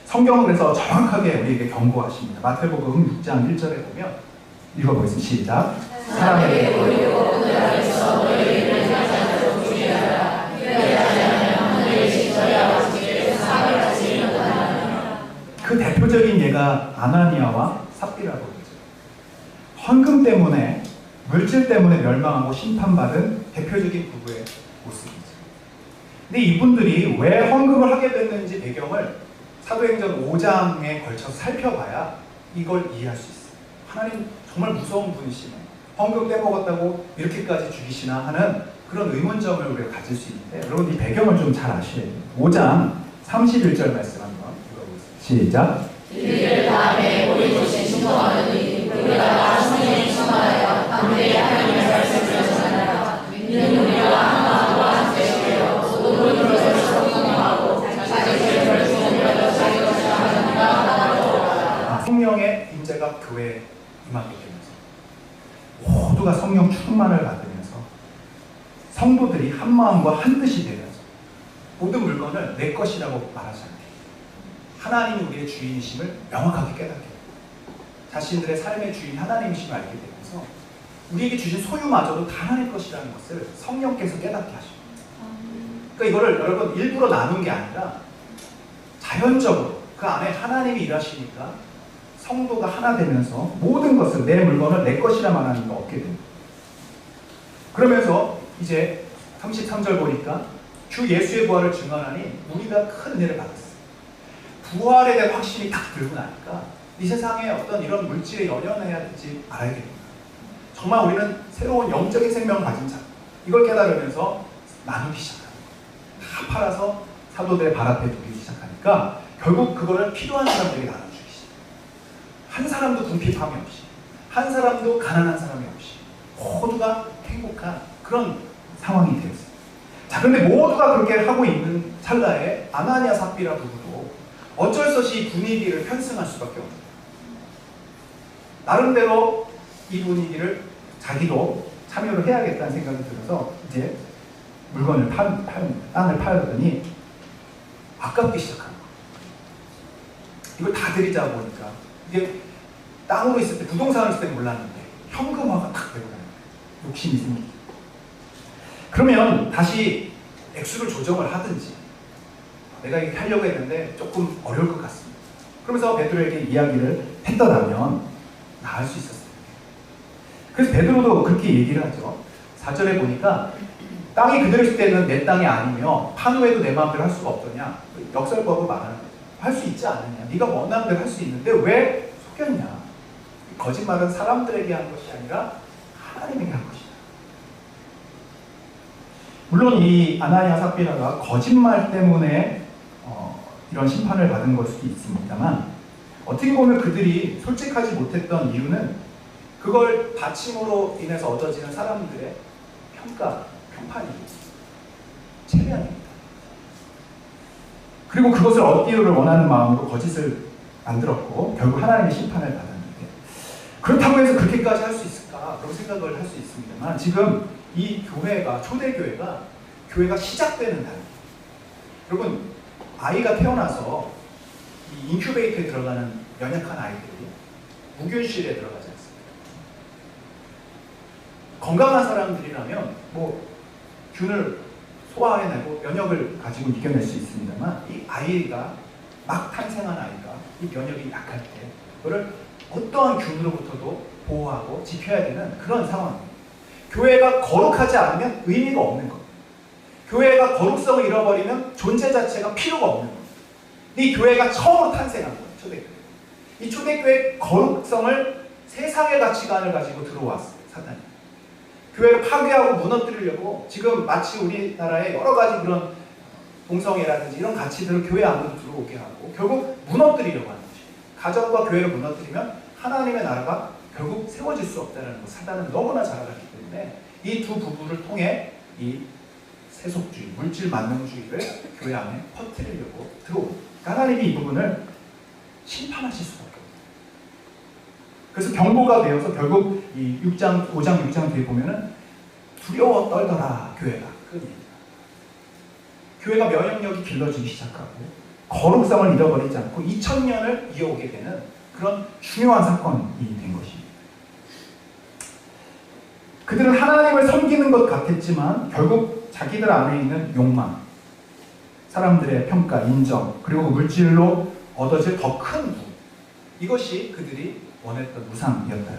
성경은 그래서 정확하게 우리에게 경고하십니다. 마태복음 6장 1절에 보면 읽어보겠습니다. 시작. 사람에게 보이고 그들 앞에서 너의 일을 하지 않도록 주의하라. 그리하지 않으면 하늘의 신 너희 아버지께 상을 하시는 것이라. 그 대표적인 예가 아나니아와 삽비라고 그러죠. 헌금 때문에, 물질 때문에 멸망하고 심판받은 대표적인 부부의 모습이죠. 근데 이분들이 왜 헌금을 하게 됐는지 배경을 사도행전 5장에 걸쳐서 살펴봐야 이걸 이해할 수 있어요. 하나님 정말 무서운 분이시네. 헌금 떼먹었다고 이렇게까지 죽이시나 하는 그런 의문점을 우리가 가질 수 있는데, 여러분 이 배경을 좀 잘 아셔야 돼요. 5장 31절 말씀 한번 읽어보겠습니다. 시작. 이들 다음에 우리 조신 충성하더니 우리가 성령이 충만하여 담대히 하나님의 말씀을 전하라. 믿는 우리가 한 마음과 한 뜻이되어 소돔으로 성령하고 자기 죄를 주님으로 자기 것을 하느니가 하나로. 성령의 임재가 교회에 임하게 되면서 모두가 성령 충만을 받으면서 성도들이 한 마음과 한 뜻이 되면서 모든 물건을 내 것이라고 말하지 않게, 하나님이 우리의 주인이심을 명확하게 깨닫게 됩니다. 자신들의 삶의 주인 하나님이심을 알게 되면서 우리에게 주신 소유마저도 다 하나님 것이라는 것을 성령께서 깨닫게 하십니다. 그러니까 이거를 여러분 일부러 나눈 게 아니라 자연적으로 그 안에 하나님이 일하시니까 성도가 하나 되면서 모든 것을, 내 물건을 내 것이라 말하는 거 얻게 됩니다. 그러면서 이제 33절 보니까 주 예수의 부활을 증언하니 우리가 큰 은혜를 받았어요. 부활에 대한 확신이 딱 들고 나니까 이 세상에 어떤 이런 물질에 연연해야 되지 말아야 됩니다. 정말 우리는 새로운 영적인 생명을 가진 자, 이걸 깨달으면서 나누기 시작합니다. 다 팔아서 사도들의 발 앞에 두기 시작하니까 결국 그거를 필요한 사람들에게 나눠주기 시작해요. 한 사람도 궁핍함이 없이, 한 사람도 가난한 사람이 없이 모두가 행복한 그런 상황이 되었어요. 자, 그런데 모두가 그렇게 하고 있는 찰나에 아나니아 삽비라 부부도 어쩔 수 없이 분위기를 편승할 수밖에 없어요. 나름대로 이 분위기를 자기도 참여를 해야겠다는 생각이 들어서 이제 물건을 땅을 팔더니 아깝기 시작한 거예요. 이걸 다 드리자 보니까 이게 땅으로 있을 때, 부동산으로 있을 때 몰랐는데 현금화가 딱 되고 나는 거예요. 욕심이 생기죠. 그러면 다시 액수를 조정을 하든지, 내가 이렇게 하려고 했는데 조금 어려울 것 같습니다. 그러면서 베드로에게 이야기를 했더라면 나을 수 있었어요. 그래서 베드로도 그렇게 얘기를 하죠. 4절에 보니까 땅이 그대로 있을 때는 내 땅이 아니며 판 후에도 내 마음대로 할 수가 없더냐. 역설법을 말하는 거죠. 할 수 있지 않느냐. 네가 원하는 대로 할 수 있는데 왜 속였냐. 거짓말은 사람들에게 한 것이 아니라 하나님에게 한 것이다. 물론 이 아나니아 삽비라가 거짓말 때문에 이런 심판을 받은 걸 수도 있습니다만, 어떻게 보면 그들이 솔직하지 못했던 이유는 그걸 받침으로 인해서 얻어지는 사람들의 평판이죠. 체면입니다. 그리고 그것을 얻기를 원하는 마음으로 거짓을 만들었고 결국 하나님의 심판을 받았는데, 그렇다고 해서 그렇게까지 할 수 있을까? 그런 생각을 할 수 있습니다만, 지금 이 교회가, 초대교회가 교회가 시작되는 단계. 여러분, 아이가 태어나서 이 인큐베이터에 들어가는 연약한 아이들이 무균실에 들어가지 않습니까? 건강한 사람들이라면 뭐 균을 소화해내고 면역을 가지고 이겨낼 수 있습니다만, 이 아이가 막 탄생한 아이가 이 면역이 약할 때 그거를 어떠한 균으로부터도 보호하고 지켜야 되는 그런 상황입니다. 교회가 거룩하지 않으면 의미가 없는 겁니다. 교회가 거룩성을 잃어버리면 존재 자체가 필요가 없는 겁니다. 이 교회가 처음으로 탄생한 거예요. 초대교회. 이 초대교회의 거룩성을 세상의 가치관을 가지고 들어왔어요. 사탄이. 교회를 파괴하고 무너뜨리려고 지금 마치 우리나라의 여러 가지 그런 동성애라든지 이런 가치들을 교회 안으로 들어오게 하고 결국 무너뜨리려고 하는 것이에요. 가정과 교회를 무너뜨리면 하나님의 나라가 결국 세워질 수 없다는 것, 사단은 너무나 잘 알았기 때문에 이 두 부부를 통해 이 세속주의, 물질 만능주의를 교회 안에 퍼뜨리려고 들어옵니다. 하나님이 이 부분을 심판하실 수밖에 없어요. 그래서 경고가 되어서 결국 이 5장 6장 뒤에 보면은 두려워 떨더라 교회가. 그 얘기입니다. 교회가 면역력이 길러지기 시작하고 거룩성을 잃어버리지 않고 2000년을 이어오게 되는 그런 중요한 사건이 된 것입니다. 그들은 하나님을 섬기는 것 같았지만 결국 자기들 안에 있는 욕망, 사람들의 평가, 인정, 그리고 물질로 얻어질 더 큰 부, 이것이 그들이 원했던 우상이었다.